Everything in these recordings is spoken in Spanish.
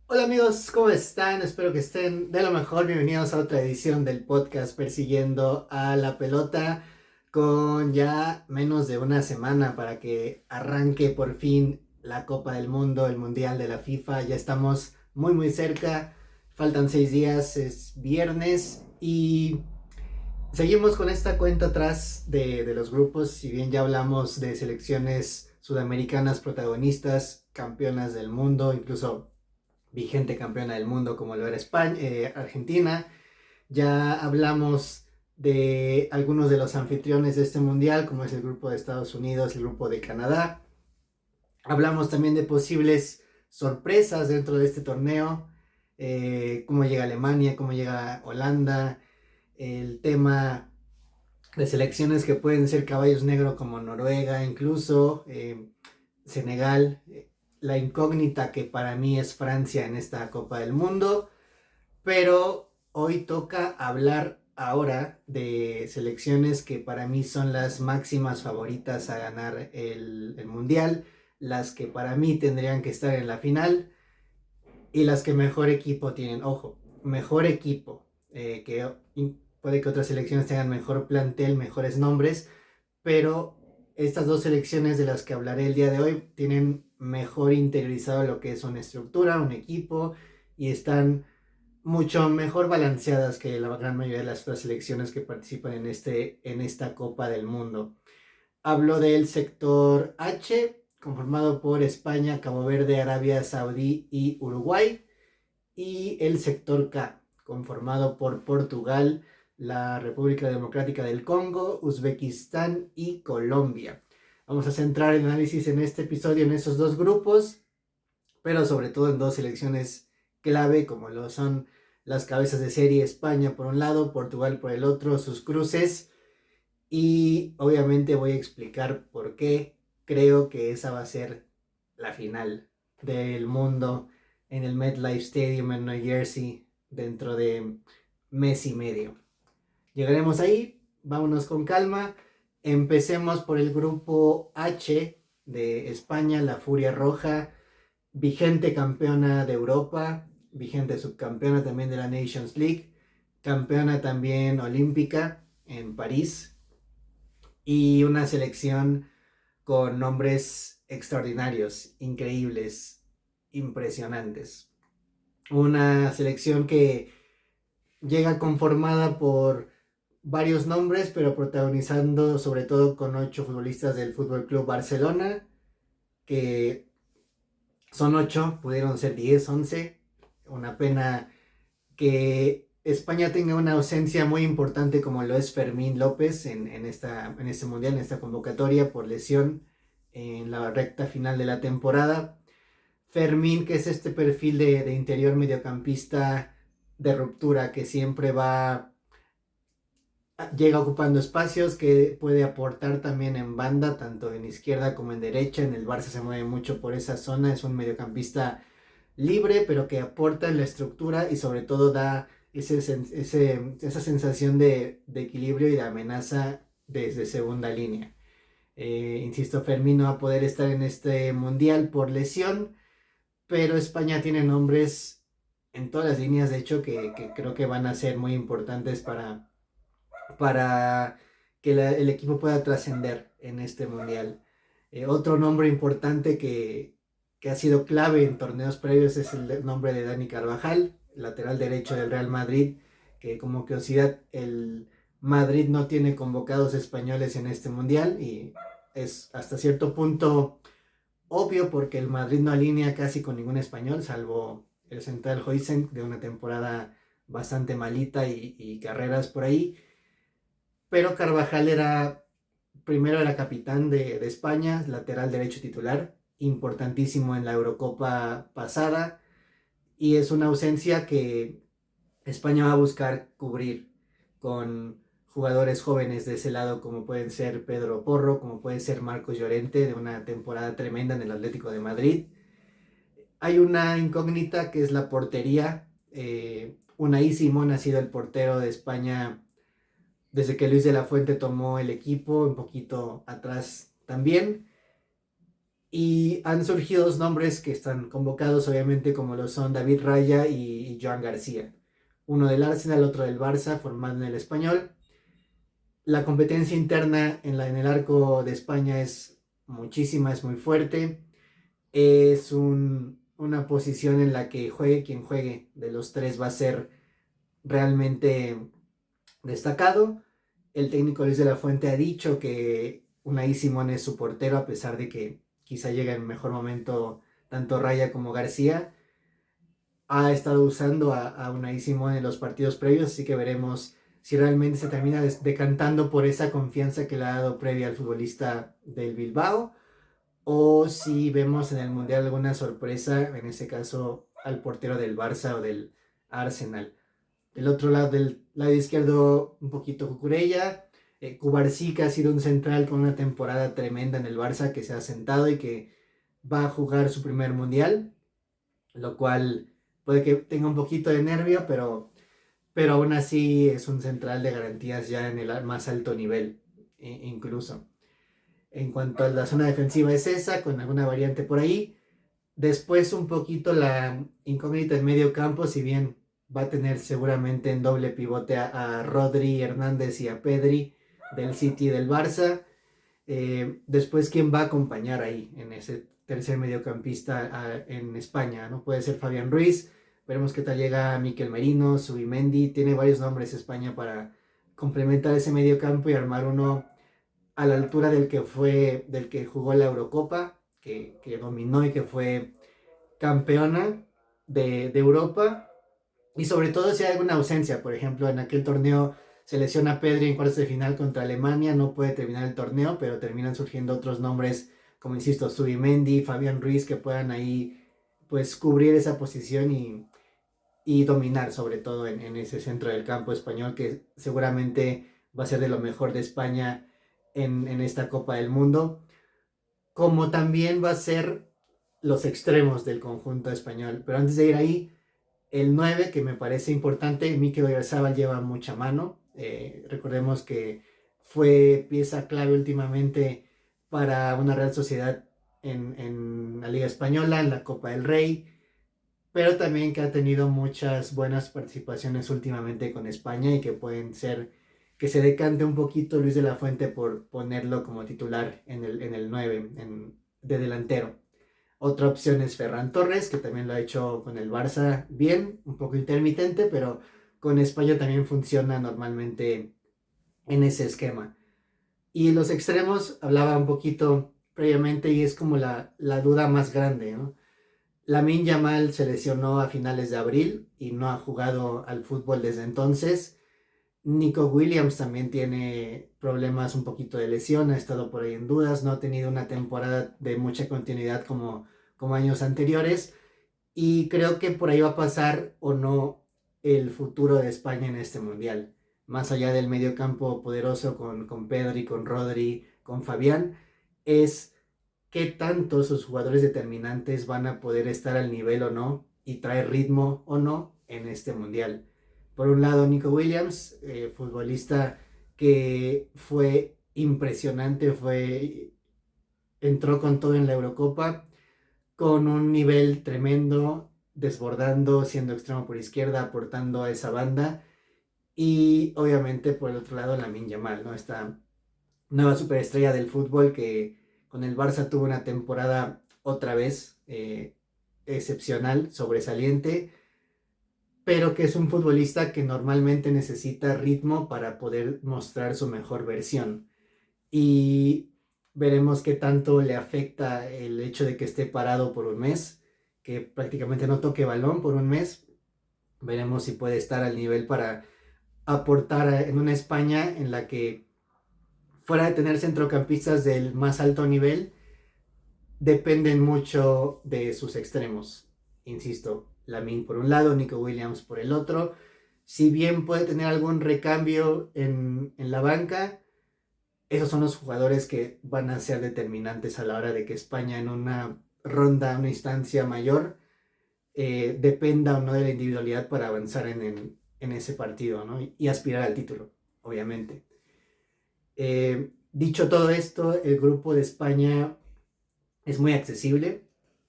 Hola amigos, ¿cómo están? Espero que estén de lo mejor. Bienvenidos a otra edición del podcast Persiguiendo a la Pelota, con ya menos de una semana para que arranque por fin la Copa del Mundo, el Mundial de la FIFA. Ya estamos muy cerca, faltan 6 días, es viernes y seguimos con esta cuenta atrás de los grupos. Si bien ya hablamos de selecciones sudamericanas protagonistas, campeonas del mundo, incluso vigente campeona del mundo como lo era España, Argentina. Ya hablamos de algunos de los anfitriones de este mundial, como es el grupo de Estados Unidos, el grupo de Canadá. Hablamos también de posibles sorpresas dentro de este torneo, cómo llega Alemania, cómo llega Holanda, el tema de selecciones que pueden ser caballos negros como Noruega, incluso Senegal, la incógnita que para mí es Francia en esta Copa del Mundo. Pero hoy toca hablar ahora de selecciones que para mí son las máximas favoritas a ganar el Mundial, las que para mí tendrían que estar en la final y las que mejor equipo tienen. Ojo, mejor equipo, que puede que otras selecciones tengan mejor plantel, mejores nombres, pero estas dos selecciones de las que hablaré el día de hoy tienen mejor interiorizado lo que es una estructura, un equipo, y están mucho mejor balanceadas que la gran mayoría de las otras selecciones que participan en esta Copa del Mundo. Hablo del sector H, conformado por España, Cabo Verde, Arabia Saudí y Uruguay, y el sector K, conformado por Portugal, la República Democrática del Congo, Uzbekistán y Colombia. Vamos a centrar el análisis en este episodio en esos dos grupos, pero sobre todo en dos selecciones clave como lo son las cabezas de serie España por un lado, Portugal por el otro, sus cruces, y obviamente voy a explicar por qué creo que esa va a ser la final del mundo en el MetLife Stadium en New Jersey dentro de mes y medio. Llegaremos ahí, vámonos con calma. Empecemos por el grupo H de España, la Furia Roja, vigente campeona de Europa, vigente subcampeona también de la Nations League, campeona también olímpica en París, y una selección con nombres extraordinarios, increíbles, impresionantes. Una selección que llega conformada por varios nombres, pero protagonizando sobre todo con 8 futbolistas del Fútbol Club Barcelona, que son 8, pudieron ser 10, 11. Una pena que España tenga una ausencia muy importante como lo es Fermín López en este mundial, en esta convocatoria por lesión en la recta final de la temporada. Fermín, que es este perfil de interior mediocampista de ruptura que siempre llega ocupando espacios, que puede aportar también en banda, tanto en izquierda como en derecha. En el Barça se mueve mucho por esa zona, es un mediocampista libre, pero que aporta en la estructura y sobre todo da esa sensación de equilibrio y de amenaza desde segunda línea. Insisto, Fermín no va a poder estar en este mundial por lesión, pero España tiene nombres en todas las líneas, de hecho, que creo que van a ser muy importantes para que el equipo pueda trascender en este mundial. Otro nombre importante que ha sido clave en torneos previos es el nombre de Dani Carvajal, lateral derecho del Real Madrid, que como curiosidad el Madrid no tiene convocados españoles en este mundial, y es hasta cierto punto obvio porque el Madrid no alinea casi con ningún español, salvo el central Huijsen de una temporada bastante malita y carreras por ahí. Pero Carvajal primero era capitán de España, lateral derecho titular, importantísimo en la Eurocopa pasada, y es una ausencia que España va a buscar cubrir con jugadores jóvenes de ese lado, como pueden ser Pedro Porro, como puede ser Marcos Llorente, de una temporada tremenda en el Atlético de Madrid. Hay una incógnita que es la portería. Unai Simón ha sido el portero de España desde que Luis de la Fuente tomó el equipo, un poquito atrás también. Y han surgido dos nombres que están convocados, obviamente, como lo son David Raya y Joan García. Uno del Arsenal, otro del Barça, formado en el Español. La competencia interna en el arco de España es muchísima, es muy fuerte. Es una posición en la que juegue quien juegue de los tres va a ser realmente destacado. El técnico Luis de la Fuente ha dicho que Unai Simón es su portero, a pesar de que quizá llega en mejor momento tanto Raya como García. Ha estado usando a Unai Simón en los partidos previos, así que veremos si realmente se termina decantando por esa confianza que le ha dado previa al futbolista del Bilbao, o si vemos en el Mundial alguna sorpresa, en ese caso al portero del Barça o del Arsenal. Del otro lado, del lado izquierdo, un poquito Cucurella. Cubarsí, que ha sido un central con una temporada tremenda en el Barça, que se ha sentado y que va a jugar su primer mundial, lo cual puede que tenga un poquito de nervio, pero aún así es un central de garantías ya en el más alto nivel, incluso. En cuanto a la zona defensiva es esa, con alguna variante por ahí. Después un poquito la incógnita en medio campo, si bien va a tener seguramente en doble pivote a Rodri Hernández y a Pedri del City y del Barça. Después, ¿quién va a acompañar ahí en ese tercer mediocampista en España? ¿No? Puede ser Fabián Ruiz, veremos qué tal llega Mikel Merino, Subimendi, tiene varios nombres España para complementar ese mediocampo y armar uno a la altura del que jugó la Eurocopa, que dominó y que fue campeona de Europa. Y sobre todo si hay alguna ausencia, por ejemplo, en aquel torneo se lesiona Pedri en cuartos de final contra Alemania, no puede terminar el torneo, pero terminan surgiendo otros nombres, como insisto, Subimendi, Fabián Ruiz, que puedan ahí pues cubrir esa posición y dominar sobre todo en ese centro del campo español, que seguramente va a ser de lo mejor de España en esta Copa del Mundo, como también va a ser los extremos del conjunto español. Pero antes de ir ahí, el 9 que me parece importante, Mikel Oyarzabal lleva mucha mano. Recordemos que fue pieza clave últimamente para una Real Sociedad en la Liga Española, en la Copa del Rey, pero también que ha tenido muchas buenas participaciones últimamente con España y que pueden ser que se decante un poquito Luis de la Fuente por ponerlo como titular en el 9, de delantero. Otra opción es Ferran Torres, que también lo ha hecho con el Barça bien, un poco intermitente, pero con España también funciona normalmente en ese esquema. Y los extremos, hablaba un poquito previamente y es como la duda más grande, ¿no? Lamine Yamal se lesionó a finales de abril y no ha jugado al fútbol desde entonces. Nico Williams también tiene problemas un poquito de lesión, ha estado por ahí en dudas, no ha tenido una temporada de mucha continuidad como años anteriores, y creo que por ahí va a pasar o no el futuro de España en este mundial. Más allá del medio campo poderoso con Pedri, con Rodri, con Fabián, es qué tanto sus jugadores determinantes van a poder estar al nivel o no y traer ritmo o no en este mundial. Por un lado, Nico Williams, futbolista que fue impresionante, entró con todo en la Eurocopa, con un nivel tremendo, desbordando, siendo extremo por izquierda, aportando a esa banda. Y obviamente por el otro lado, Lamine Yamal, ¿no? Esta nueva superestrella del fútbol que con el Barça tuvo una temporada otra vez excepcional, sobresaliente, pero que es un futbolista que normalmente necesita ritmo para poder mostrar su mejor versión. Y veremos qué tanto le afecta el hecho de que esté parado por un mes, que prácticamente no toque balón por un mes. Veremos si puede estar al nivel para aportar en una España en la que, fuera de tener centrocampistas del más alto nivel, dependen mucho de sus extremos. Insisto, Lamine por un lado, Nico Williams por el otro. Si bien puede tener algún recambio en la banca, esos son los jugadores que van a ser determinantes a la hora de que España en una ronda, una instancia mayor, dependa o no de la individualidad para avanzar en ese partido, ¿no? Y aspirar al título, obviamente. Dicho todo esto, el grupo de España es muy accesible.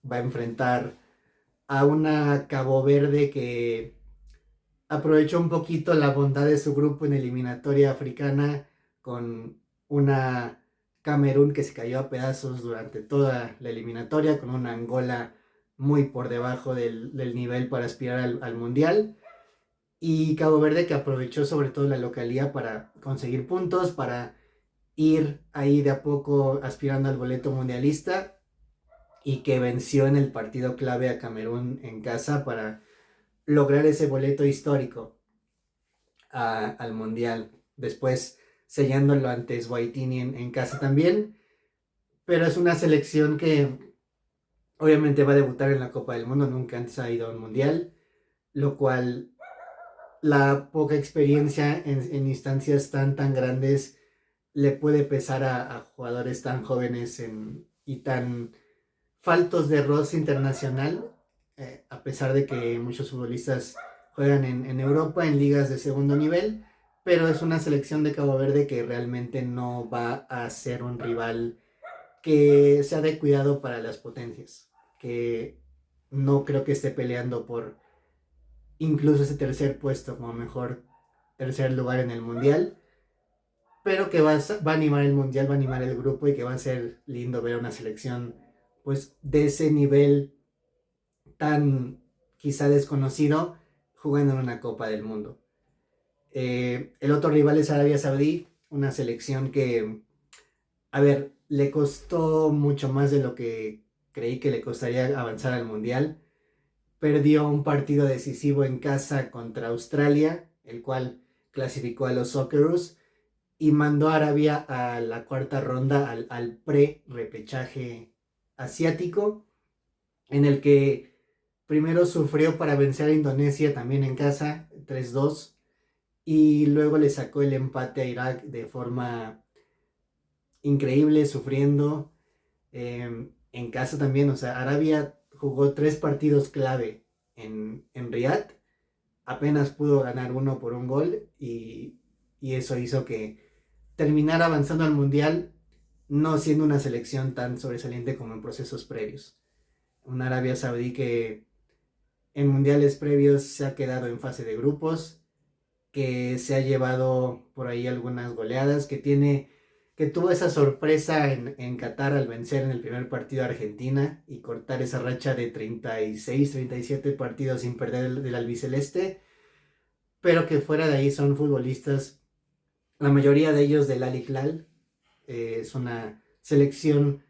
Va a enfrentar a una Cabo Verde que aprovechó un poquito la bondad de su grupo en eliminatoria africana con una Camerún que se cayó a pedazos durante toda la eliminatoria, con una Angola muy por debajo del nivel para aspirar al Mundial. Y Cabo Verde que aprovechó sobre todo la localía para conseguir puntos, para ir ahí de a poco aspirando al boleto mundialista y que venció en el partido clave a Camerún en casa para lograr ese boleto histórico al mundial. Después sellándolo ante Eswatini en casa también. Pero es una selección que obviamente va a debutar en la Copa del Mundo, nunca antes ha ido a un mundial, lo cual la poca experiencia en instancias tan grandes le puede pesar a jugadores tan jóvenes y tan faltos de roce internacional, a pesar de que muchos futbolistas juegan en Europa, en ligas de segundo nivel, pero es una selección de Cabo Verde que realmente no va a ser un rival que sea de cuidado para las potencias, que no creo que esté peleando por incluso ese tercer puesto como mejor tercer lugar en el mundial, pero que va a animar el mundial, va a animar el grupo y que va a ser lindo ver una selección pues de ese nivel tan quizá desconocido jugando en una Copa del Mundo. El otro rival es Arabia Saudí, una selección que, a ver, le costó mucho más de lo que creí que le costaría avanzar al Mundial. Perdió un partido decisivo en casa contra Australia, el cual clasificó a los Socceroos y mandó a Arabia a la cuarta ronda, al pre-repechaje asiático, en el que primero sufrió para vencer a Indonesia también en casa, 3-2, y luego le sacó el empate a Irak de forma increíble, sufriendo en casa también. O sea, Arabia jugó 3 partidos clave en Riyadh, apenas pudo ganar uno por un gol y eso hizo que terminara avanzando al Mundial, no siendo una selección tan sobresaliente como en procesos previos. Una Arabia Saudí que en mundiales previos se ha quedado en fase de grupos, que se ha llevado por ahí algunas goleadas, que tuvo esa sorpresa en Qatar al vencer en el primer partido a Argentina y cortar esa racha de 36, 37 partidos sin perder del albiceleste, pero que fuera de ahí son futbolistas, la mayoría de ellos del Al Hilal. Es una selección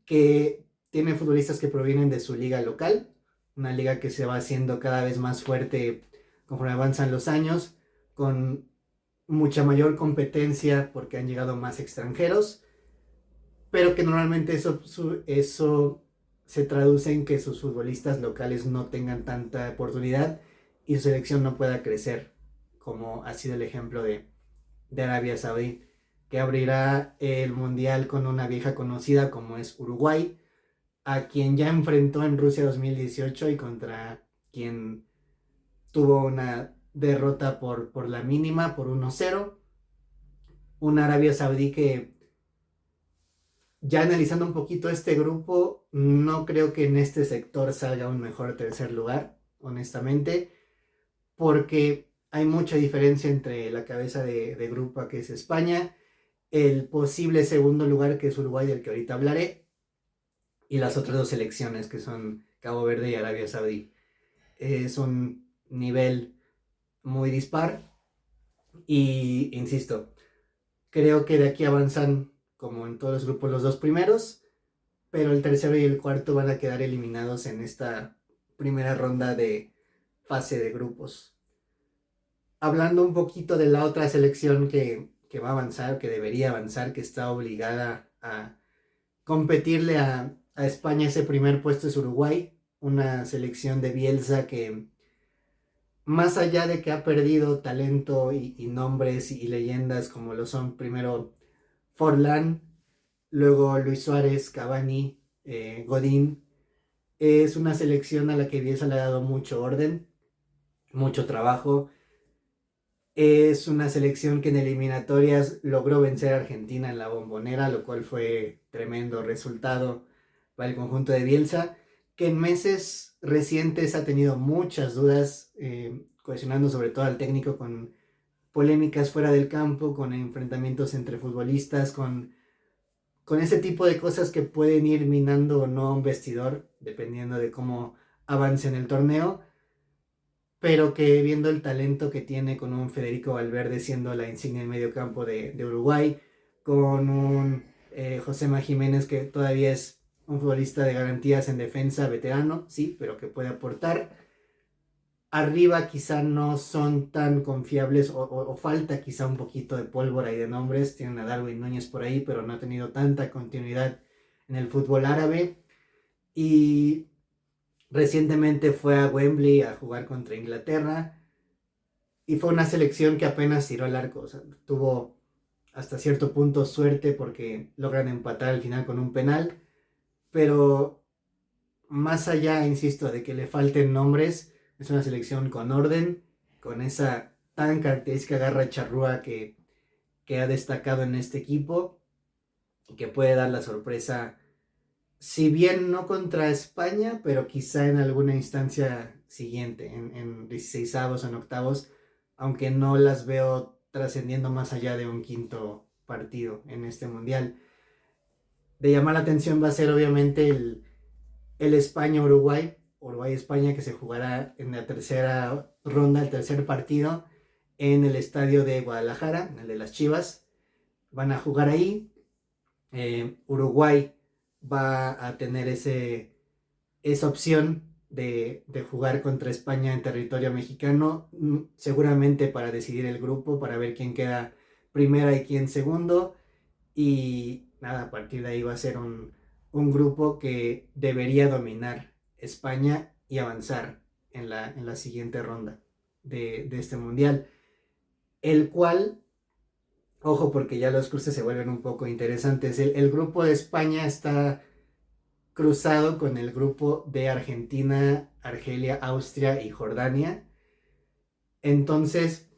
que tiene futbolistas que provienen de su liga local, una liga que se va haciendo cada vez más fuerte conforme avanzan los años, con mucha mayor competencia porque han llegado más extranjeros, pero que normalmente eso se traduce en que sus futbolistas locales no tengan tanta oportunidad y su selección no pueda crecer, como ha sido el ejemplo de Arabia Saudí, que abrirá el mundial con una vieja conocida como es Uruguay, a quien ya enfrentó en Rusia 2018 y contra quien tuvo una derrota por la mínima, por 1-0. Una Arabia Saudí que, ya analizando un poquito este grupo, no creo que en este sector salga un mejor tercer lugar, honestamente, porque hay mucha diferencia entre la cabeza de grupo que es España, el posible segundo lugar que es Uruguay, del que ahorita hablaré, y las otras dos selecciones que son Cabo Verde y Arabia Saudí. Es un nivel muy dispar y, insisto, creo que de aquí avanzan como en todos los grupos los dos primeros, pero el tercero y el cuarto van a quedar eliminados en esta primera ronda de fase de grupos. Hablando un poquito de la otra selección que va a avanzar, que debería avanzar, que está obligada a competirle a España ese primer puesto, es Uruguay, una selección de Bielsa que, más allá de que ha perdido talento y nombres y leyendas como lo son primero Forlán, luego Luis Suárez, Cavani, Godín, es una selección a la que Bielsa le ha dado mucho orden, mucho trabajo. Es una selección que en eliminatorias logró vencer a Argentina en la Bombonera, lo cual fue tremendo resultado para el conjunto de Bielsa, que en meses recientes ha tenido muchas dudas, cuestionando sobre todo al técnico con polémicas fuera del campo, con enfrentamientos entre futbolistas, con ese tipo de cosas que pueden ir minando o no un vestidor, dependiendo de cómo avance en el torneo, pero que viendo el talento que tiene con un Federico Valverde siendo la insignia en medio campo de Uruguay, con un Josema Jiménez que todavía es un futbolista de garantías en defensa, veterano, sí, pero que puede aportar. Arriba quizá no son tan confiables o falta quizá un poquito de pólvora y de nombres. Tienen a Darwin Núñez por ahí, pero no ha tenido tanta continuidad en el fútbol árabe. Y recientemente fue a Wembley a jugar contra Inglaterra y fue una selección que apenas tiró al arco. O sea, tuvo hasta cierto punto suerte porque logran empatar al final con un penal, pero más allá, insisto, de que le falten nombres, es una selección con orden, con esa tan característica garra charrúa que ha destacado en este equipo y que puede dar la sorpresa, si bien no contra España, pero quizá en alguna instancia siguiente, en 16avos o en octavos, aunque no las veo trascendiendo más allá de un quinto partido en este mundial. De llamar la atención va a ser obviamente el España-Uruguay, Uruguay-España, que se jugará en la tercera ronda, el tercer partido, en el estadio de Guadalajara, el de las Chivas. Van a jugar ahí. Uruguay va a tener esa opción de jugar contra España en territorio mexicano, seguramente para decidir el grupo, para ver quién queda primera y quién segundo. Y nada, a partir de ahí va a ser un grupo que debería dominar España y avanzar en la siguiente ronda de este mundial. El cual, ojo, porque ya los cruces se vuelven un poco interesantes. El grupo de España está cruzado con el grupo de Argentina, Argelia, Austria y Jordania. Entonces,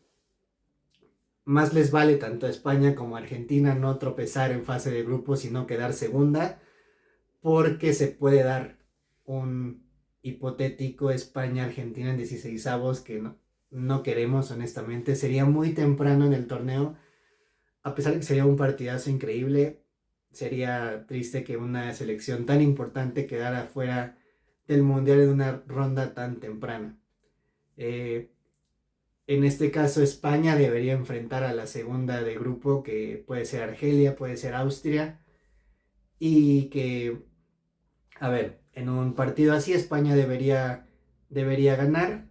más les vale tanto a España como a Argentina no tropezar en fase de grupo, sino quedar segunda, porque se puede dar un hipotético España-Argentina en 16avos que no queremos, honestamente. Sería muy temprano en el torneo, a pesar de que sería un partidazo increíble. Sería triste que una selección tan importante quedara fuera del mundial en una ronda tan temprana. En este caso, España debería enfrentar a la segunda de grupo, que puede ser Argelia, puede ser Austria, y que, a ver, en un partido así España debería ganar.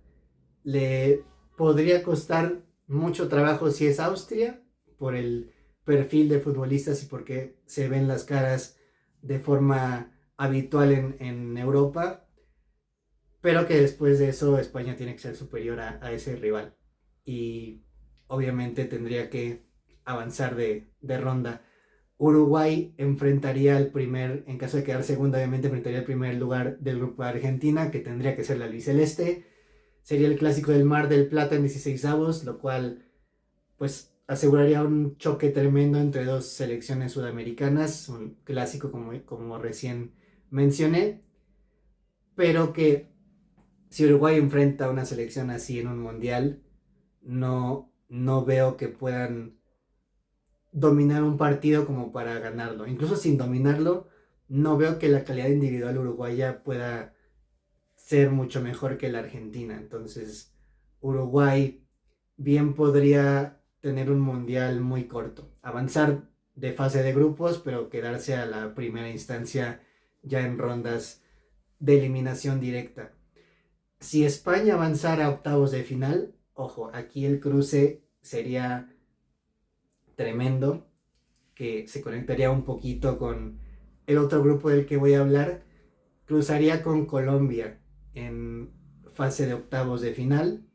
Le podría costar mucho trabajo si es Austria, por el perfil de futbolistas y porque se ven las caras de forma habitual en Europa, pero que después de eso España tiene que ser superior a ese rival y obviamente tendría que avanzar de ronda. Uruguay enfrentaría en caso de quedar segunda, obviamente enfrentaría el primer lugar del grupo de Argentina, que tendría que ser la albiceleste. Sería el clásico del Mar del Plata en 16avos, lo cual pues aseguraría un choque tremendo entre dos selecciones sudamericanas, un clásico como recién mencioné, pero que si Uruguay enfrenta a una selección así en un mundial, no veo que puedan dominar un partido como para ganarlo. Incluso sin dominarlo, no veo que la calidad individual uruguaya pueda ser mucho mejor que la Argentina. Entonces, Uruguay bien podría tener un mundial muy corto, avanzar de fase de grupos, pero quedarse a la primera instancia ya en rondas de eliminación directa. Si España avanzara a octavos de final, ojo, aquí el cruce sería tremendo, que se conectaría un poquito con el otro grupo del que voy a hablar. Cruzaría con Colombia en fase de octavos de final,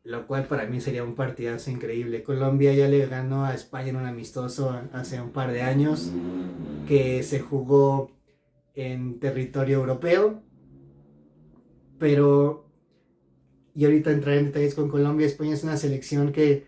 lo cual para mí sería un partidazo increíble. Colombia ya le ganó a España en un amistoso hace un par de años, que se jugó en territorio europeo, pero, y ahorita entraré en detalles con Colombia. España es una selección que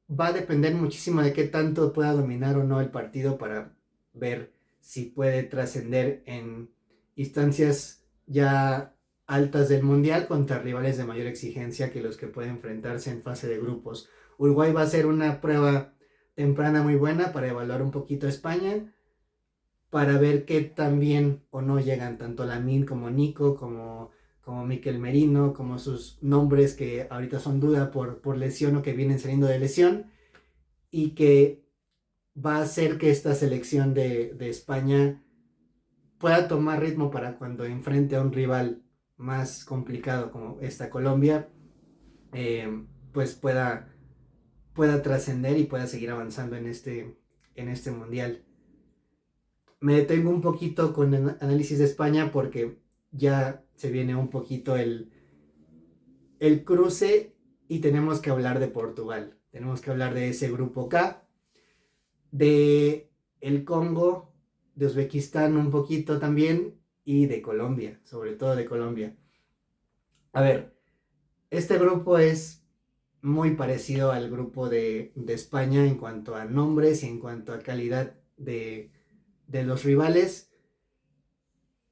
va a depender muchísimo de qué tanto pueda dominar o no el partido para ver si puede trascender en instancias ya altas del mundial contra rivales de mayor exigencia que los que puede enfrentarse en fase de grupos. Uruguay va a ser una prueba temprana muy buena para evaluar un poquito a España, para ver qué tan bien o no llegan tanto Lamine como Nico, como Mikel Merino, como sus nombres que ahorita son duda por lesión o que vienen saliendo de lesión, y que va a hacer que esta selección de España pueda tomar ritmo para cuando enfrente a un rival más complicado como esta Colombia, pues pueda trascender y pueda seguir avanzando en este mundial. Me detengo un poquito con el análisis de España porque ya se viene un poquito el cruce y tenemos que hablar de Portugal. Tenemos que hablar de ese grupo K, de el Congo, de Uzbekistán un poquito también y de Colombia, sobre todo de Colombia. A ver, este grupo es muy parecido al grupo de España en cuanto a nombres y en cuanto a calidad de los rivales,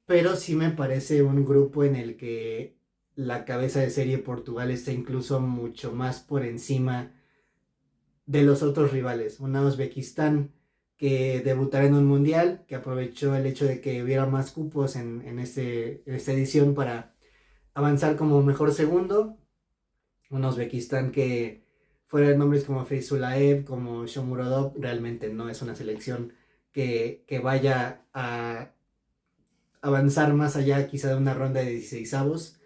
pero sí me parece un grupo en el que la cabeza de serie Portugal está incluso mucho más por encima de los otros rivales. Una Uzbekistán que debutará en un mundial, que aprovechó el hecho de que hubiera más cupos en esta edición para avanzar como mejor segundo. Un Uzbekistán que fuera de nombres como Feyzulaev, como Shomurodov, realmente no es una selección que vaya a avanzar más allá quizá de una ronda de 16avos.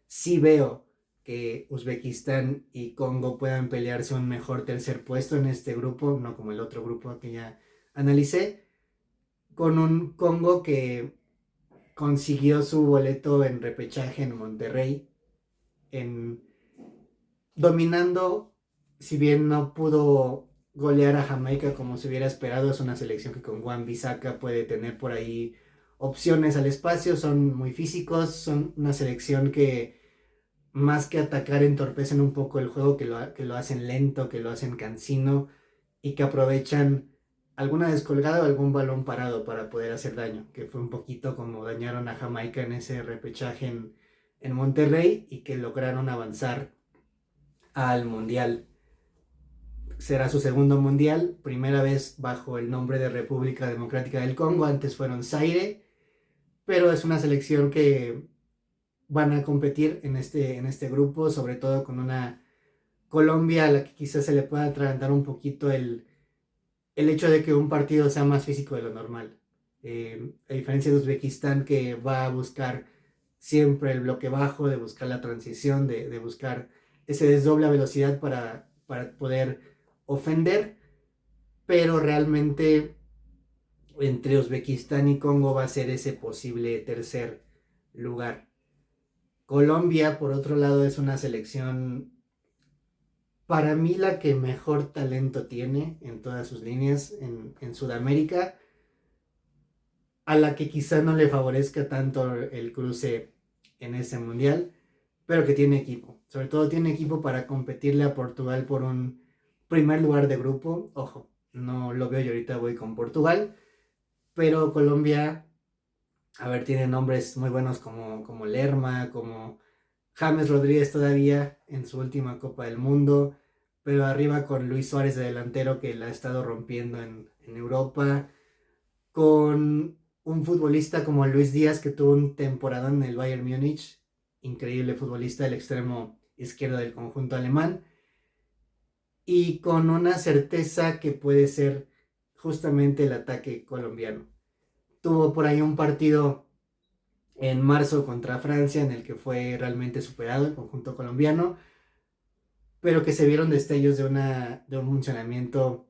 Sí veo que Uzbekistán y Congo puedan pelearse un mejor tercer puesto en este grupo, no como el otro grupo que ya analicé, con un Congo que consiguió su boleto en repechaje en Monterrey, dominando, si bien no pudo golear a Jamaica como se hubiera esperado. Es una selección que con Wan-Bissaka puede tener por ahí opciones al espacio, son muy físicos, son una selección que más que atacar entorpecen un poco el juego, que lo hacen lento, que lo hacen cansino y que aprovechan alguna descolgada o algún balón parado para poder hacer daño, que fue un poquito como dañaron a Jamaica en ese repechaje en Monterrey y que lograron avanzar al mundial. Será su segundo mundial, primera vez bajo el nombre de República Democrática del Congo, antes fueron Zaire, pero es una selección que van a competir en este grupo, sobre todo con una Colombia a la que quizás se le pueda atragantar un poquito el hecho de que un partido sea más físico de lo normal. A diferencia de Uzbekistán, que va a buscar siempre el bloque bajo, de buscar la transición, de buscar ese desdoble a velocidad para poder ofender, pero realmente entre Uzbekistán y Congo va a ser ese posible tercer lugar. Colombia, por otro lado, es una selección, para mí, la que mejor talento tiene en todas sus líneas en Sudamérica, a la que quizá no le favorezca tanto el cruce en ese mundial, pero que tiene equipo. Sobre todo tiene equipo para competirle a Portugal por un primer lugar de grupo. Ojo, no lo veo, yo ahorita voy con Portugal, pero Colombia, a ver, tiene nombres muy buenos como Lerma, como James Rodríguez todavía en su última Copa del Mundo, pero arriba con Luis Suárez de delantero, que la ha estado rompiendo en Europa, con un futbolista como Luis Díaz, que tuvo un temporada en el Bayern Múnich, increíble futbolista, el extremo izquierdo del conjunto alemán, y con una certeza que puede ser justamente el ataque colombiano. Tuvo por ahí un partido en marzo contra Francia en el que fue realmente superado el conjunto colombiano, pero que se vieron destellos de un funcionamiento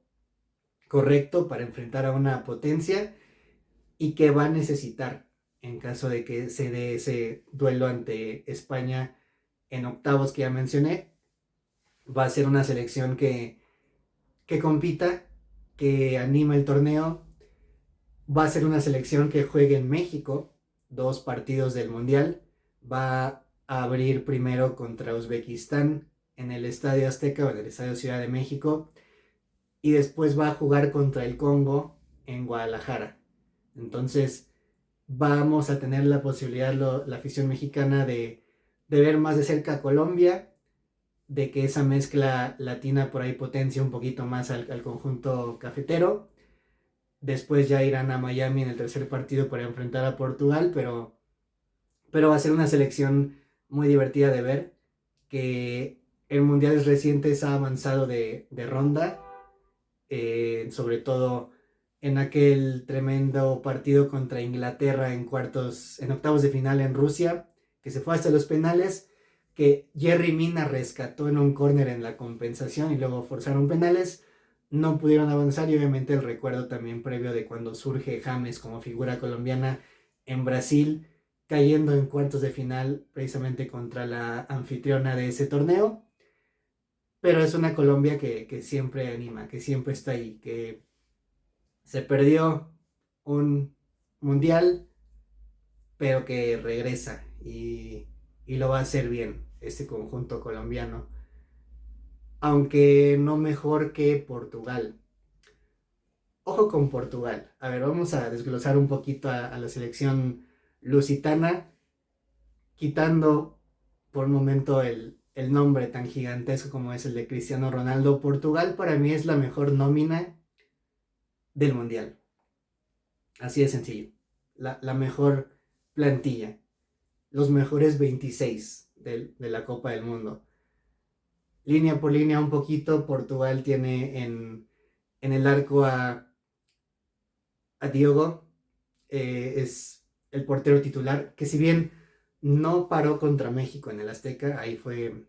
correcto para enfrentar a una potencia y que va a necesitar, en caso de que se dé ese duelo ante España en octavos que ya mencioné, va a ser una selección que compita, que anima el torneo. Va a ser una selección que juegue en México 2 partidos del mundial. Va a abrir primero contra Uzbekistán en el Estadio Azteca o en el Estadio Ciudad de México, y después va a jugar contra el Congo en Guadalajara. Entonces vamos a tener la posibilidad, la afición mexicana, de ver más de cerca a Colombia, de que esa mezcla latina por ahí potencie un poquito más al conjunto cafetero. Después ya irán a Miami en el tercer partido para enfrentar a Portugal, pero va a ser una selección muy divertida de ver, que en mundiales recientes ha avanzado de ronda, sobre todo en aquel tremendo partido contra Inglaterra en octavos de final en Rusia, que se fue hasta los penales, que Yerry Mina rescató en un córner en la compensación y luego forzaron penales. No pudieron avanzar, y obviamente el recuerdo también previo de cuando surge James como figura colombiana en Brasil, cayendo en cuartos de final precisamente contra la anfitriona de ese torneo. Pero es una Colombia que siempre anima, que siempre está ahí, que se perdió un mundial, pero que regresa y lo va a hacer bien este conjunto colombiano. Aunque no mejor que Portugal. Ojo con Portugal. A ver, vamos a desglosar un poquito a la selección lusitana, quitando por un momento el nombre tan gigantesco como es el de Cristiano Ronaldo. Portugal para mí es la mejor nómina del mundial. Así de sencillo. La mejor plantilla. Los mejores 26 de la Copa del Mundo. Línea por línea un poquito, Portugal tiene en el arco a Diogo, es el portero titular, que si bien no paró contra México en el Azteca, ahí fue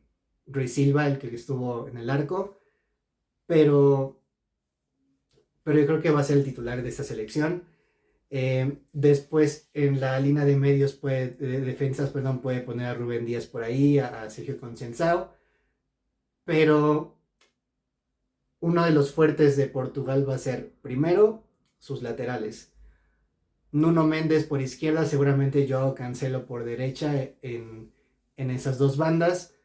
Ruiz Silva el que estuvo en el arco, pero yo creo que va a ser el titular de esta selección. Después en la línea de medios, de defensas, puede poner a Rubén Díaz por ahí, a Sergio Conceição, pero uno de los fuertes de Portugal va a ser primero sus laterales. Nuno Méndez por izquierda, seguramente Joao Cancelo por derecha en esas dos bandas.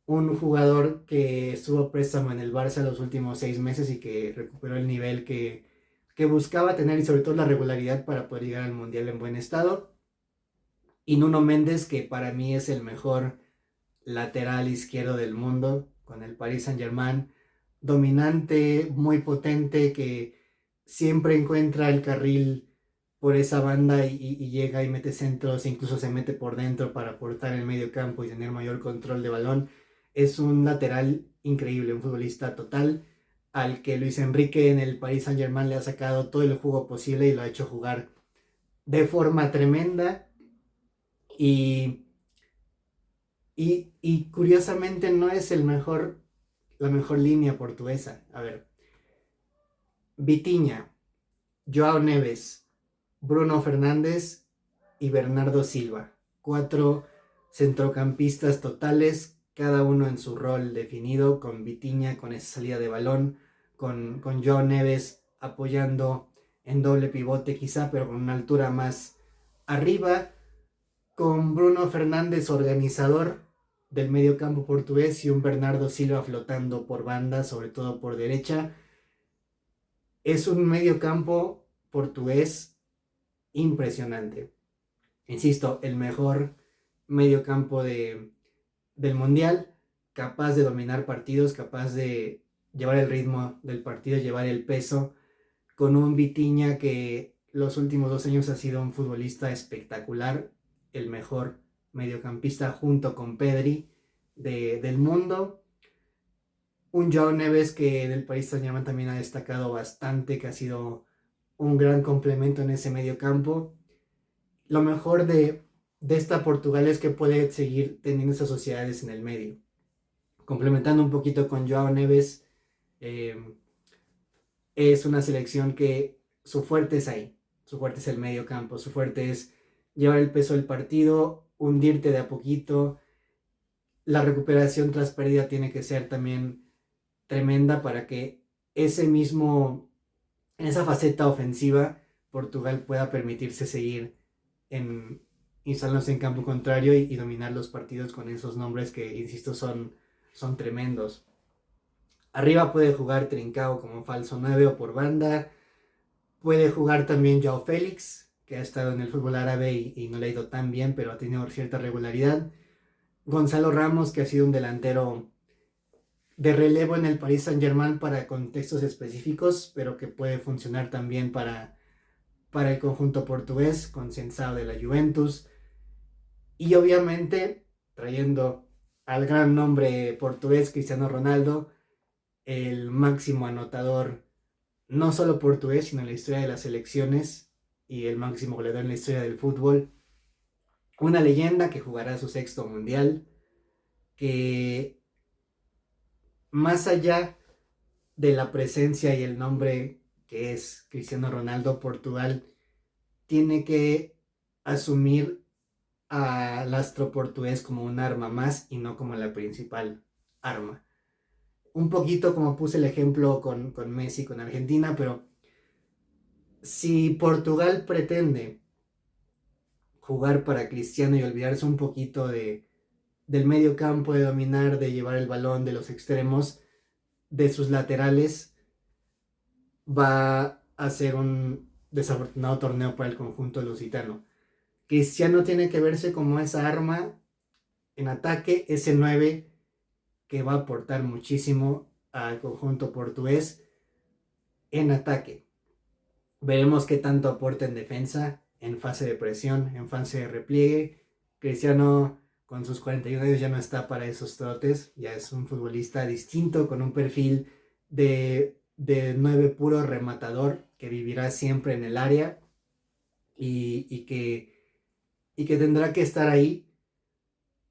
Un jugador que estuvo préstamo en el Barça los últimos 6 meses y que recuperó el nivel que buscaba tener, y sobre todo la regularidad para poder llegar al Mundial en buen estado. Y Nuno Méndez, que para mí es el mejor lateral izquierdo del mundo, con el Paris Saint-Germain, dominante, muy potente, que siempre encuentra el carril por esa banda y llega y mete centros, incluso se mete por dentro para aportar el medio campo y tener mayor control de balón. Es un lateral increíble, un futbolista total, al que Luis Enrique en el Paris Saint-Germain le ha sacado todo el jugo posible y lo ha hecho jugar de forma tremenda. Y curiosamente no es la mejor línea portuguesa. A ver, Vitinha, Joao Neves, Bruno Fernández y Bernardo Silva. 4 centrocampistas totales, cada uno en su rol definido, con Vitinha con esa salida de balón, con Joao Neves apoyando en doble pivote quizá, pero con una altura más arriba, con Bruno Fernández organizador del medio campo portugués y un Bernardo Silva flotando por banda, sobre todo por derecha. Es un medio campo portugués impresionante. Insisto, el mejor medio campo del mundial, capaz de dominar partidos, capaz de llevar el ritmo del partido, llevar el peso, con un Vitinha que los últimos 2 años ha sido un futbolista espectacular, el mejor mediocampista junto con Pedri del mundo. Un Joao Neves que del Paris Saint-Germain también ha destacado bastante, que ha sido un gran complemento en ese medio campo. Lo mejor de esta Portugal es que puede seguir teniendo esas sociedades en el medio. Complementando un poquito con Joao Neves, es una selección que su fuerte es ahí, su fuerte es el medio campo, su fuerte es llevar el peso del partido, hundirte de a poquito. La recuperación tras pérdida tiene que ser también tremenda para que en esa faceta ofensiva, Portugal pueda permitirse seguir instalándose en campo contrario y dominar los partidos con esos nombres que, insisto, son tremendos. Arriba puede jugar Trincao como falso 9 o por banda. Puede jugar también Joao Félix, que ha estado en el fútbol árabe y no le ha ido tan bien, pero ha tenido cierta regularidad. Gonzalo Ramos, que ha sido un delantero de relevo en el Paris Saint-Germain para contextos específicos, pero que puede funcionar también para el conjunto portugués, con Sensao de la Juventus. Y obviamente, trayendo al gran nombre portugués Cristiano Ronaldo, el máximo anotador, no solo portugués, sino en la historia de las selecciones y el máximo goleador en la historia del fútbol. Una leyenda que jugará su sexto mundial, que más allá de la presencia y el nombre que es Cristiano Ronaldo, Portugal tiene que asumir al astro portugués como un arma más y no como la principal arma. Un poquito como puse el ejemplo con Messi, con Argentina, pero si Portugal pretende jugar para Cristiano y olvidarse un poquito del medio campo, de dominar, de llevar el balón, de los extremos, de sus laterales, va a ser un desafortunado torneo para el conjunto lusitano. Cristiano tiene que verse como esa arma en ataque, ese 9 que va a aportar muchísimo al conjunto portugués en ataque. Veremos qué tanto aporta en defensa, en fase de presión, en fase de repliegue. Cristiano con sus 41 años ya no está para esos trotes, ya es un futbolista distinto, con un perfil de 9 puro rematador, que vivirá siempre en el área y que tendrá que estar ahí,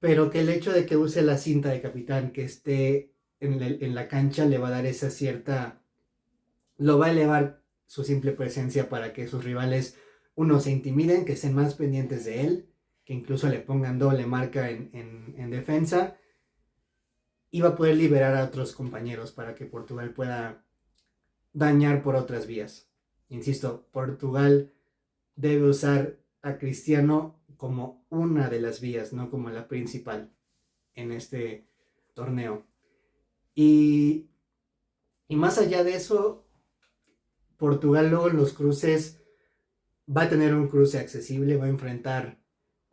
pero que el hecho de que use la cinta de capitán, que esté en la cancha, le va a dar esa cierta, lo va a elevar su simple presencia para que sus rivales, uno, se intimiden, que estén más pendientes de él, que incluso le pongan doble marca en defensa, y va a poder liberar a otros compañeros para que Portugal pueda dañar por otras vías. Insisto, Portugal debe usar a Cristiano como una de las vías, no como la principal en este torneo. Y más allá de eso, Portugal luego en los cruces va a tener un cruce accesible, va a enfrentar,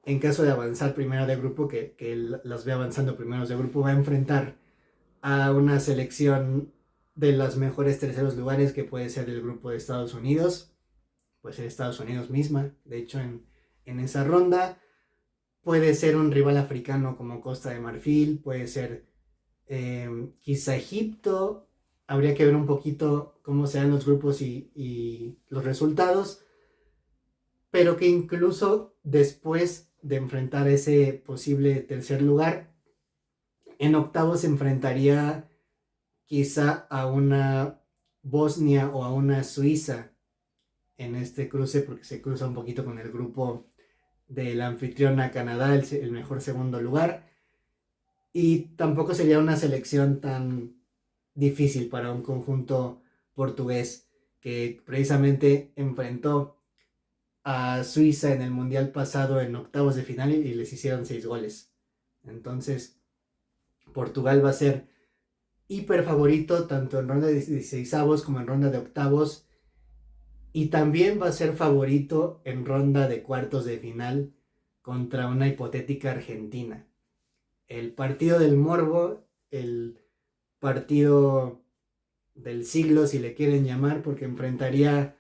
en caso de avanzar primero de grupo, que las ve avanzando primeros de grupo, va a enfrentar a una selección de los mejores terceros lugares, que puede ser el grupo de Estados Unidos, puede ser Estados Unidos misma, de hecho en esa ronda. Puede ser un rival africano como Costa de Marfil, puede ser quizá Egipto. Habría que ver un poquito cómo sean los grupos y los resultados, pero que incluso después de enfrentar ese posible tercer lugar, en octavos se enfrentaría quizá a una Bosnia o a una Suiza en este cruce, porque se cruza un poquito con el grupo del anfitrión a Canadá, el mejor segundo lugar, y tampoco sería una selección tan difícil para un conjunto portugués que precisamente enfrentó a Suiza en el mundial pasado en octavos de final y les hicieron 6 goles. Entonces Portugal va a ser hiper favorito tanto en ronda de 16avos como en ronda de octavos, y también va a ser favorito en ronda de cuartos de final contra una hipotética Argentina. El partido del morbo, el partido del siglo, si le quieren llamar, porque enfrentaría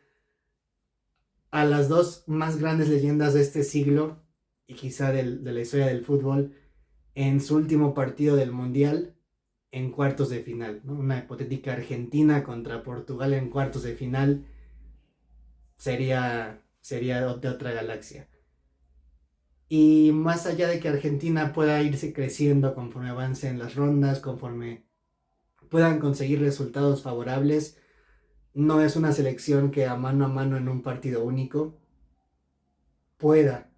a las dos más grandes leyendas de este siglo y quizá de la historia del fútbol en su último partido del mundial en cuartos de final, ¿no? Una hipotética Argentina contra Portugal en cuartos de final sería de otra galaxia. Y más allá de que Argentina pueda irse creciendo conforme avance en las rondas, conforme puedan conseguir resultados favorables, no es una selección que a mano en un partido único pueda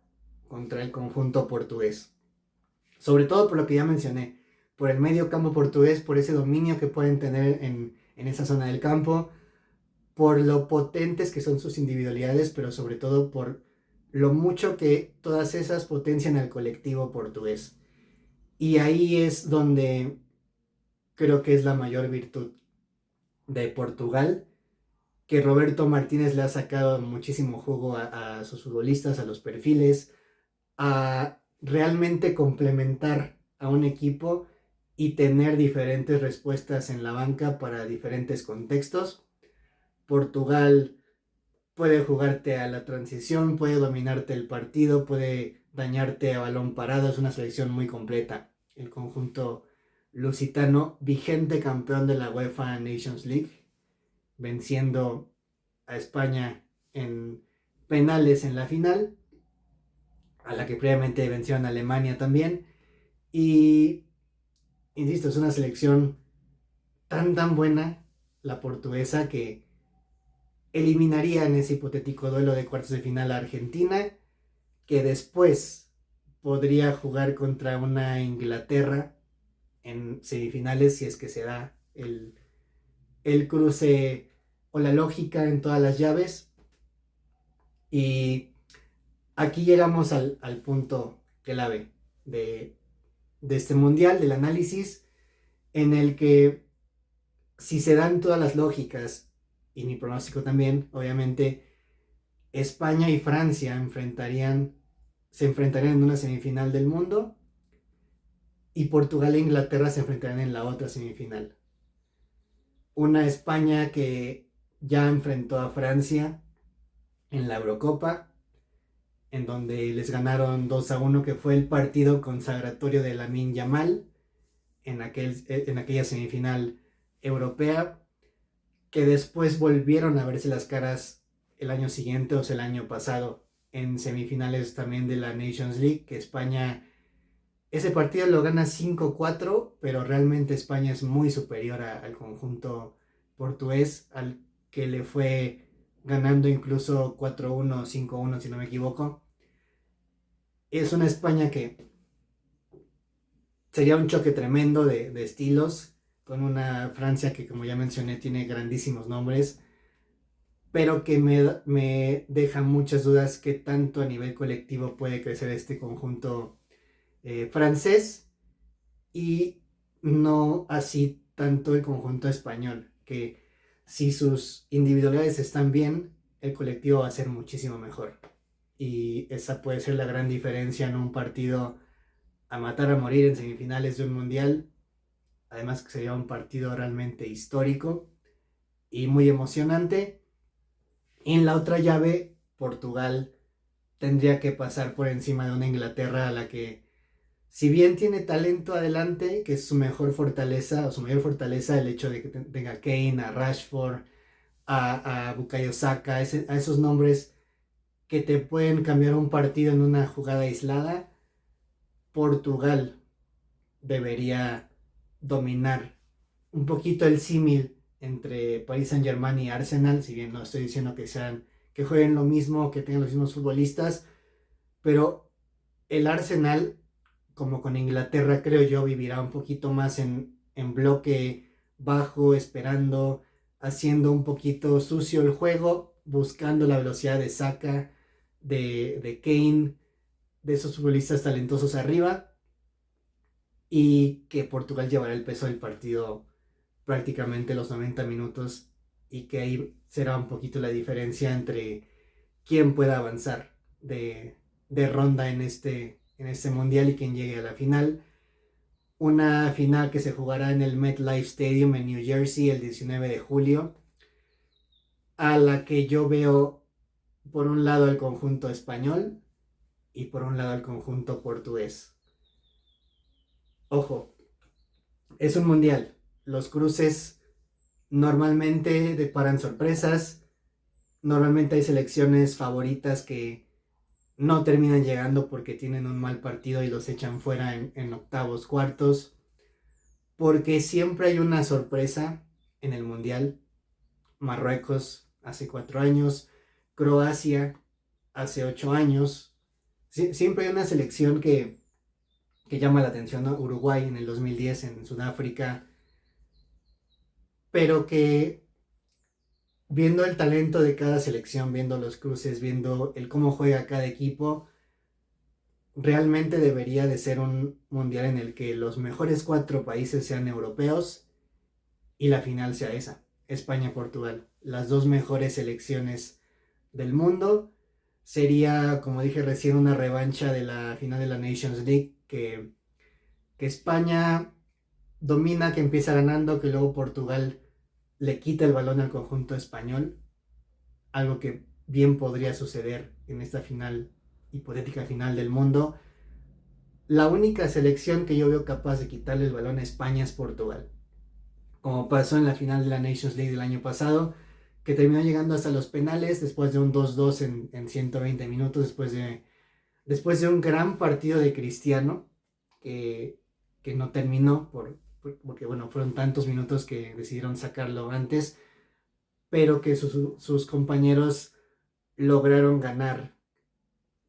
contra el conjunto portugués. Sobre todo por lo que ya mencioné, por el medio campo portugués, por ese dominio que pueden tener en esa zona del campo, por lo potentes que son sus individualidades, pero sobre todo por lo mucho que todas esas potencian al colectivo portugués. Y ahí es donde creo que es la mayor virtud de Portugal, que Roberto Martínez le ha sacado muchísimo jugo a sus futbolistas, a los perfiles, a realmente complementar a un equipo y tener diferentes respuestas en la banca para diferentes contextos. Portugal puede jugarte a la transición, puede dominarte el partido, puede dañarte a balón parado, es una selección muy completa. El conjunto lusitano, vigente campeón de la UEFA Nations League, venciendo a España en penales en la final, a la que previamente vencieron a Alemania también. Y, insisto, es una selección tan buena, la portuguesa, que eliminaría en ese hipotético duelo de cuartos de final a Argentina, que después podría jugar contra una Inglaterra en semifinales si es que se da el cruce o la lógica en todas las llaves. Y aquí llegamos al punto clave de este mundial, del análisis, en el que si se dan todas las lógicas, y mi pronóstico también, obviamente, España y Francia se enfrentarían en una semifinal del mundo, y Portugal e Inglaterra se enfrentarían en la otra semifinal. Una España que ya enfrentó a Francia en la Eurocopa, en donde les ganaron 2-1, que fue el partido consagratorio de Lamine Yamal en aquella semifinal europea, que después volvieron a verse las caras el año siguiente, o sea, el año pasado, en semifinales también de la Nations League, que España, ese partido lo gana 5-4, pero realmente España es muy superior al conjunto portugués, al que le fue ganando incluso 4-1, 5-1, si no me equivoco. Es una España que sería un choque tremendo de estilos, con una Francia que, como ya mencioné, tiene grandísimos nombres, pero que me deja muchas dudas qué tanto a nivel colectivo puede crecer este conjunto francés, y no así tanto el conjunto español, que si sus individualidades están bien, el colectivo va a ser muchísimo mejor. Y esa puede ser la gran diferencia en un partido a matar a morir en semifinales de un mundial. Además que sería un partido realmente histórico y muy emocionante. En la otra llave, Portugal tendría que pasar por encima de una Inglaterra a la que, si bien tiene talento adelante, que es su mejor fortaleza, o su mayor fortaleza, el hecho de que tenga a Kane, a Rashford, a Bukayo Saka, a esos nombres que te pueden cambiar un partido en una jugada aislada, Portugal debería dominar un poquito el símil entre Paris Saint-Germain y Arsenal, si bien no estoy diciendo que jueguen lo mismo, que tengan los mismos futbolistas, pero el Arsenal, como con Inglaterra, creo yo, vivirá un poquito más en bloque bajo, esperando, haciendo un poquito sucio el juego, buscando la velocidad de Saka, de Kane, de esos futbolistas talentosos arriba, y que Portugal llevará el peso del partido prácticamente los 90 minutos, y que ahí será un poquito la diferencia entre quién pueda avanzar de ronda en este mundial y quién llegue a la final. Una final que se jugará en el MetLife Stadium en New Jersey el 19 de julio, a la que yo veo por un lado el conjunto español y por un lado el conjunto portugués. Ojo, es un mundial. Los cruces normalmente deparan sorpresas. Normalmente hay selecciones favoritas que no terminan llegando porque tienen un mal partido y los echan fuera en octavos, cuartos. Porque siempre hay una sorpresa en el mundial. Marruecos hace 4 años, Croacia hace 8 años. Siempre hay una selección que llama la atención, ¿no? Uruguay en el 2010 en Sudáfrica, pero que, viendo el talento de cada selección, viendo los cruces, viendo el cómo juega cada equipo, realmente debería de ser un mundial en el que los mejores 4 países sean europeos y la final sea esa, España-Portugal. las dos mejores selecciones del mundo. Sería, como dije recién, una revancha de la final de la Nations League, que España domina, que empieza ganando, que luego Portugal le quita el balón al conjunto español, algo que bien podría suceder en esta final, hipotética final del mundo. La única selección que yo veo capaz de quitarle el balón a España es Portugal, como pasó en la final de la Nations League del año pasado, que terminó llegando hasta los penales después de un 2-2 en 120 minutos, después de un gran partido de Cristiano, que no terminó porque bueno, fueron tantos minutos que decidieron sacarlo antes, pero que sus compañeros lograron ganar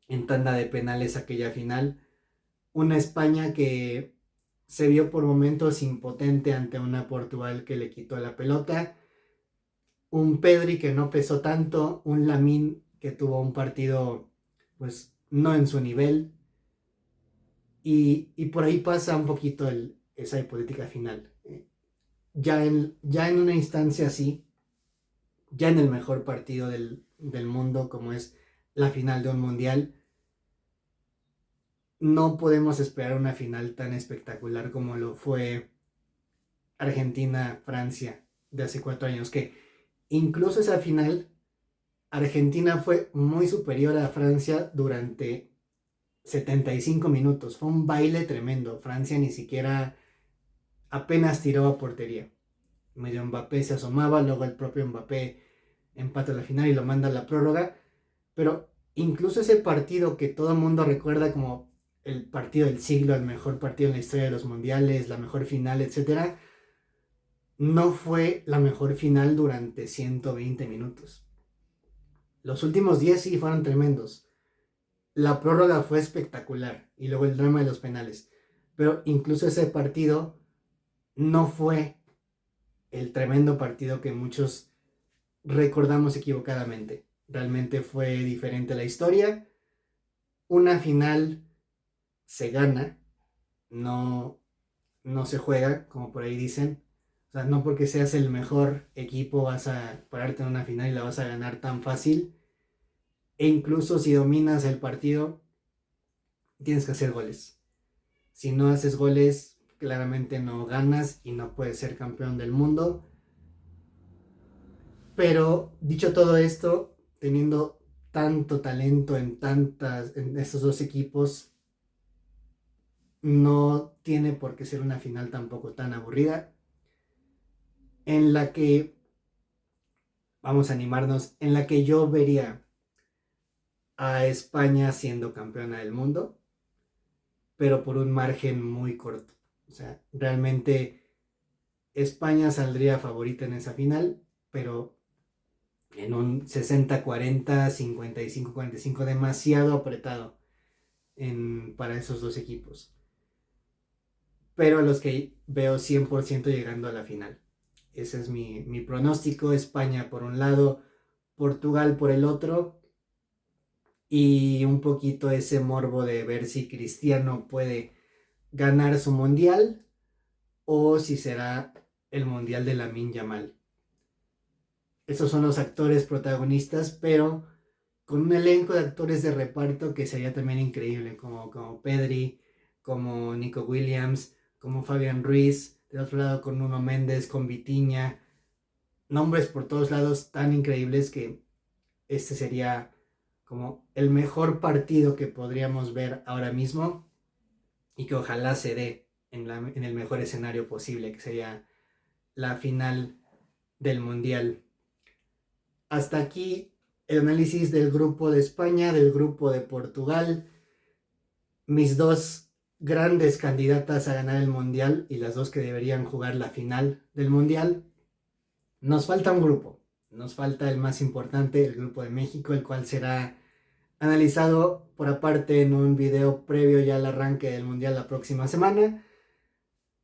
en tanda de penales aquella final. Una España que se vio por momentos impotente ante una Portugal que le quitó la pelota, un Pedri que no pesó tanto, un Lamine que tuvo un partido pues no en su nivel, y por ahí pasa un poquito esa hipotética final. Ya en una instancia así, ya en el mejor partido del mundo como es la final de un mundial, no podemos esperar una final tan espectacular como lo fue Argentina-Francia de hace 4 años, que incluso esa final, Argentina fue muy superior a Francia durante 75 minutos. Fue un baile tremendo. Francia ni siquiera apenas tiró a portería. Medio Mbappé se asomaba, luego el propio Mbappé empata la final y lo manda a la prórroga. Pero incluso ese partido que todo el mundo recuerda como el partido del siglo, el mejor partido en la historia de los mundiales, la mejor final, etc., no fue la mejor final durante 120 minutos. Los últimos 10 sí fueron tremendos. La prórroga fue espectacular y luego el drama de los penales. Pero incluso ese partido no fue el tremendo partido que muchos recordamos equivocadamente. Realmente fue diferente la historia. Una final se gana, no, no se juega, como por ahí dicen. O sea, no porque seas el mejor equipo vas a pararte en una final y la vas a ganar tan fácil. E incluso si dominas el partido, tienes que hacer goles. Si no haces goles, claramente no ganas y no puedes ser campeón del mundo. Pero dicho todo esto, teniendo tanto talento en estos dos equipos, no tiene por qué ser una final tampoco tan aburrida, en la que, vamos a animarnos, en la que yo vería a España siendo campeona del mundo, pero por un margen muy corto. O sea, realmente España saldría favorita en esa final, pero en un 60-40, 55-45, demasiado apretado para esos dos equipos. Pero a los que veo 100% llegando a la final. Ese es mi pronóstico. España por un lado, Portugal por el otro. Y un poquito ese morbo de ver si Cristiano puede ganar su mundial o si será el mundial de Lamine Yamal. Esos son los actores protagonistas, pero con un elenco de actores de reparto que sería también increíble, como Pedri, como Nico Williams, como Fabián Ruiz, de otro lado con Nuno Méndez, con Vitinha, nombres por todos lados tan increíbles que este sería como el mejor partido que podríamos ver ahora mismo y que ojalá se dé en el mejor escenario posible, que sería la final del Mundial. Hasta aquí el análisis del grupo de España, del grupo de Portugal, mis dos grandes candidatas a ganar el Mundial y las dos que deberían jugar la final del Mundial. Nos falta un grupo, nos falta el más importante, el grupo de México, el cual será analizado por aparte en un video previo ya al arranque del Mundial la próxima semana.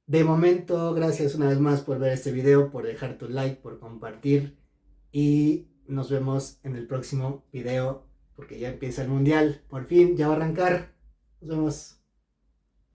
De momento, gracias una vez más por ver este video, por dejar tu like, por compartir y nos vemos en el próximo video porque ya empieza el Mundial. Por fin, ya va a arrancar. Nos vemos.